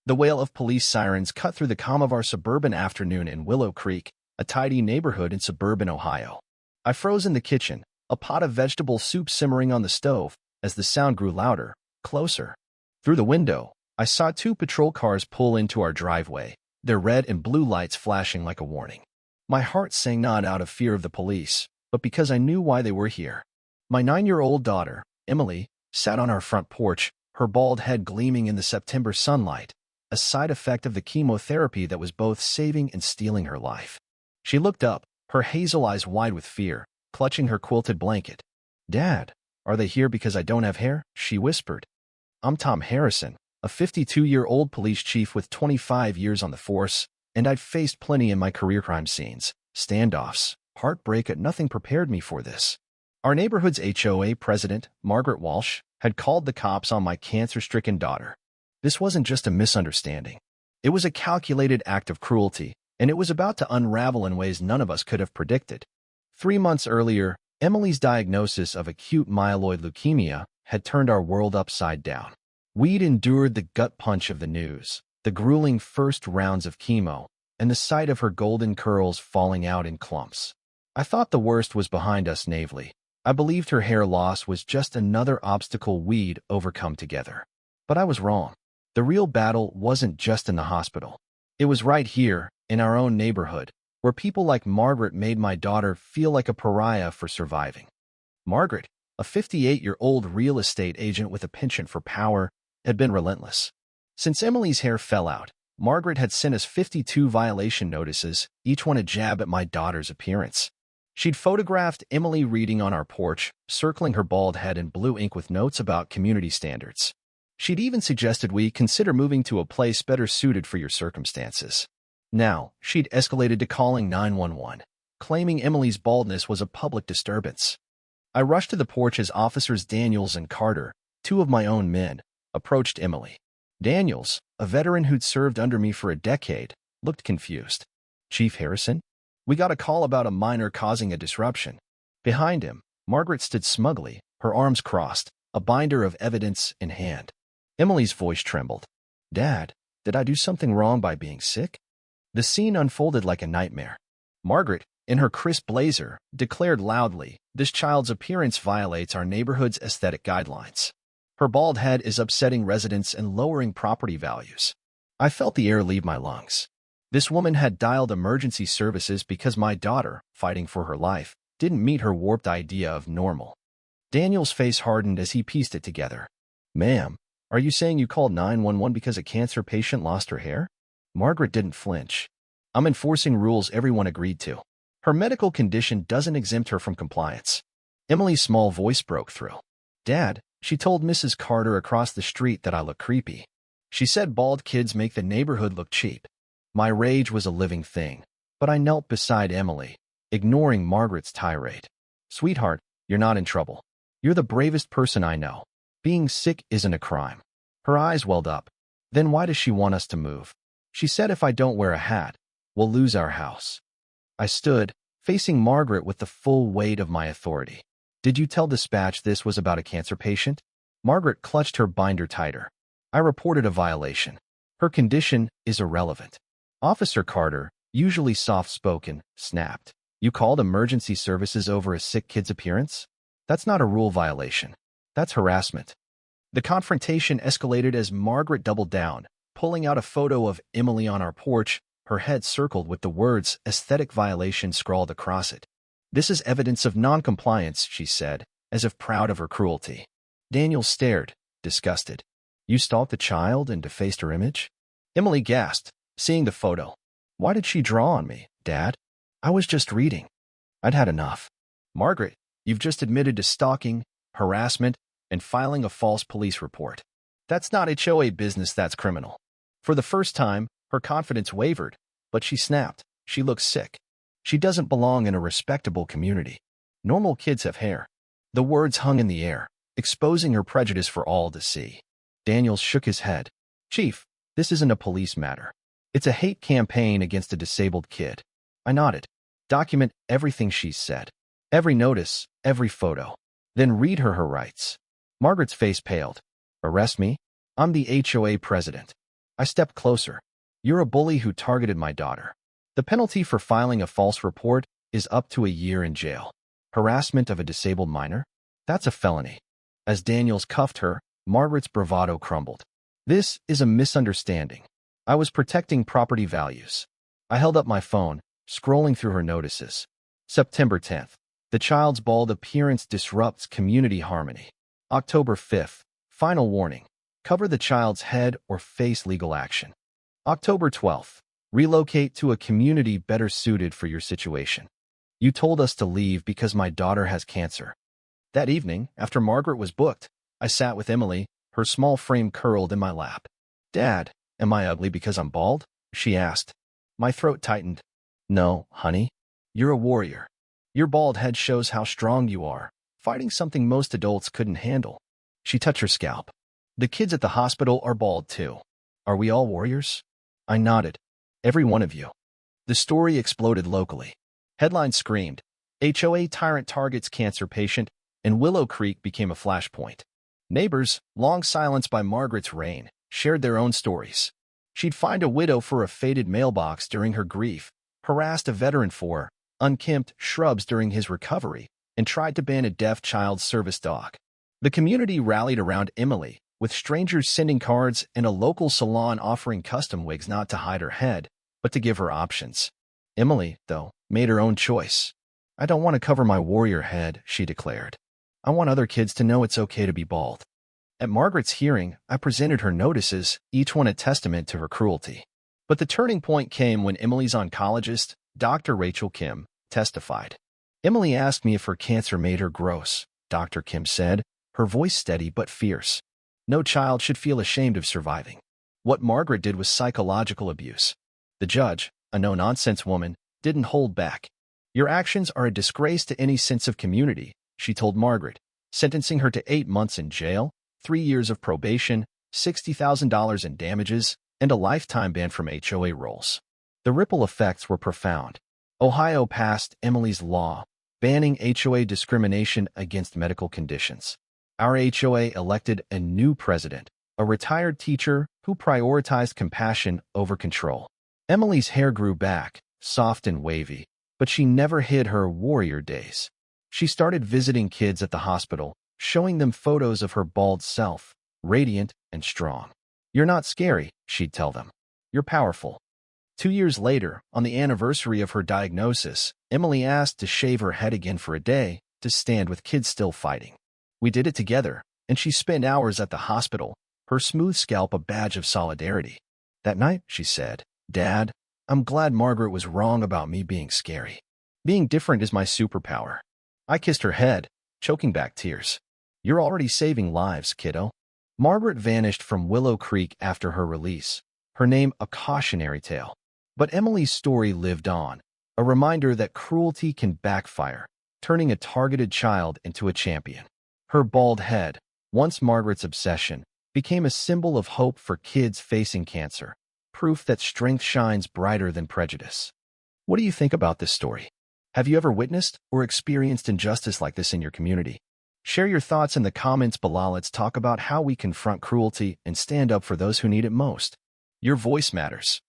The wail of police sirens cut through the calm of our suburban afternoon in Willow Creek, a tidy neighborhood in suburban Ohio. I froze in the kitchen, a pot of vegetable soup simmering on the stove, as the sound grew louder, closer. Through the window, I saw two patrol cars pull into our driveway, their red and blue lights flashing like a warning. My heart sang not out of fear of the police, but because I knew why they were here. My 9-year-old daughter, Emily, sat on our front porch, her bald head gleaming in the September sunlight, a side effect of the chemotherapy that was both saving and stealing her life. She looked up, her hazel eyes wide with fear, clutching her quilted blanket. "Dad, are they here because I don't have hair?" she whispered. "I'm Tom Harrison, a 52-year-old police chief with 25 years on the force, and I'd faced plenty in my career crime scenes, standoffs, heartbreak, and nothing prepared me for this." Our neighborhood's HOA president, Margaret Walsh, had called the cops on my cancer-stricken daughter. This wasn't just a misunderstanding. It was a calculated act of cruelty, and it was about to unravel in ways none of us could have predicted. 3 months earlier, Emily's diagnosis of acute myeloid leukemia had turned our world upside down. We'd endured the gut punch of the news, the grueling first rounds of chemo, and the sight of her golden curls falling out in clumps. I thought the worst was behind us naively. I believed her hair loss was just another obstacle we'd overcome together. But I was wrong. The real battle wasn't just in the hospital. It was right here, in our own neighborhood, where people like Margaret made my daughter feel like a pariah for surviving. Margaret, a 58-year-old real estate agent with a penchant for power, had been relentless. Since Emily's hair fell out, Margaret had sent us 52 violation notices, each one a jab at my daughter's appearance. She'd photographed Emily reading on our porch, circling her bald head in blue ink with notes about community standards. She'd even suggested we consider moving to a place better suited for your circumstances. Now, she'd escalated to calling 911, claiming Emily's baldness was a public disturbance. I rushed to the porch as Officers Daniels and Carter, 2 of my own men, approached Emily. Daniels, a veteran who'd served under me for a decade, looked confused. "Chief Harrison? We got a call about a minor causing a disruption." Behind him, Margaret stood smugly, her arms crossed, a binder of evidence in hand. Emily's voice trembled. "Dad, did I do something wrong by being sick?" The scene unfolded like a nightmare. Margaret, in her crisp blazer, declared loudly, "This child's appearance violates our neighborhood's aesthetic guidelines. Her bald head is upsetting residents and lowering property values." I felt the air leave my lungs. This woman had dialed emergency services because my daughter, fighting for her life, didn't meet her warped idea of normal. Daniel's face hardened as he pieced it together. "Ma'am, are you saying you called 911 because a cancer patient lost her hair?" Margaret didn't flinch. "I'm enforcing rules everyone agreed to. Her medical condition doesn't exempt her from compliance." Emily's small voice broke through. "Dad, she told Mrs. Carter across the street that I look creepy. She said bald kids make the neighborhood look cheap." My rage was a living thing, but I knelt beside Emily, ignoring Margaret's tirade. "Sweetheart, you're not in trouble. You're the bravest person I know. Being sick isn't a crime." Her eyes welled up. "Then why does she want us to move?" "She said if I don't wear a hat, we'll lose our house." I stood, facing Margaret with the full weight of my authority. "Did you tell dispatch this was about a cancer patient?" Margaret clutched her binder tighter. "I reported a violation. Her condition is irrelevant." Officer Carter, usually soft-spoken, snapped. "You called emergency services over a sick kid's appearance? That's not a rule violation. That's harassment." The confrontation escalated as Margaret doubled down, pulling out a photo of Emily on our porch, her head circled with the words "aesthetic violation" scrawled across it. "This is evidence of non-compliance," she said, as if proud of her cruelty. Daniel stared, disgusted. "You stalked the child and defaced her image?" Emily gasped, seeing the photo. "Why did she draw on me, Dad? I was just reading." I'd had enough. "Margaret, you've just admitted to stalking, harassment, and filing a false police report. That's not HOA business, that's criminal." For the first time, her confidence wavered, but she snapped. She looks sick. She doesn't belong in a respectable community. Normal kids have hair. The words hung in the air, exposing her prejudice for all to see. Daniels shook his head. "Chief, this isn't a police matter. It's a hate campaign against a disabled kid." I nodded. "Document everything she's said. Every notice, every photo. Then read her rights." Margaret's face paled. "Arrest me? I'm the HOA president. I stepped closer. You're a bully who targeted my daughter. The penalty for filing a false report is up to a year in jail. Harassment of a disabled minor? That's a felony. As Daniels cuffed her, Margaret's bravado crumbled. This is a misunderstanding. I was protecting property values. I held up my phone, scrolling through her notices. September 10th. The child's bald appearance disrupts community harmony. October 5th. Final warning. Cover the child's head or face legal action. October 12th. Relocate to a community better suited for your situation. You told us to leave because my daughter has cancer. That evening, after Margaret was booked, I sat with Emily, her small frame curled in my lap. Dad, am I ugly because I'm bald? She asked. My throat tightened. No, honey. You're a warrior. Your bald head shows how strong you are, fighting something most adults couldn't handle. She touched her scalp. The kids at the hospital are bald too. Are we all warriors? I nodded. Every one of you. The story exploded locally. Headlines screamed, HOA tyrant targets cancer patient, and Willow Creek became a flashpoint. Neighbors, long silenced by Margaret's reign, shared their own stories. She'd find a widow for a faded mailbox during her grief, harassed a veteran for unkempt shrubs during his recovery, and tried to ban a deaf child's service dog. The community rallied around Emily, with strangers sending cards and a local salon offering custom wigs not to hide her head, but to give her options. Emily, though, made her own choice. I don't want to cover my warrior head, she declared. I want other kids to know it's okay to be bald. At Margaret's hearing, I presented her notices, each one a testament to her cruelty. But the turning point came when Emily's oncologist, Dr. Rachel Kim, testified. Emily asked me if her cancer made her gross, Dr. Kim said, her voice steady but fierce. No child should feel ashamed of surviving. What Margaret did was psychological abuse. The judge, a no-nonsense woman, didn't hold back. Your actions are a disgrace to any sense of community, she told Margaret, sentencing her to 8 months in jail, 3 years of probation, $60,000 in damages, and a lifetime ban from HOA rolls. The ripple effects were profound. Ohio passed Emily's law, banning HOA discrimination against medical conditions. Our HOA elected a new president, a retired teacher who prioritized compassion over control. Emily's hair grew back, soft and wavy, but she never hid her warrior days. She started visiting kids at the hospital, showing them photos of her bald self, radiant and strong. You're not scary, she'd tell them. You're powerful. 2 years later, on the anniversary of her diagnosis, Emily asked to shave her head again for a day to stand with kids still fighting. We did it together, and she spent hours at the hospital, her smooth scalp a badge of solidarity. That night, she said, Dad, I'm glad Margaret was wrong about me being scary. Being different is my superpower. I kissed her head, choking back tears. You're already saving lives, kiddo. Margaret vanished from Willow Creek after her release, her name a cautionary tale. But Emily's story lived on, a reminder that cruelty can backfire, turning a targeted child into a champion. Her bald head, once Margaret's obsession, became a symbol of hope for kids facing cancer, proof that strength shines brighter than prejudice. What do you think about this story? Have you ever witnessed or experienced injustice like this in your community? Share your thoughts in the comments below. Let's talk about how we confront cruelty and stand up for those who need it most. Your voice matters.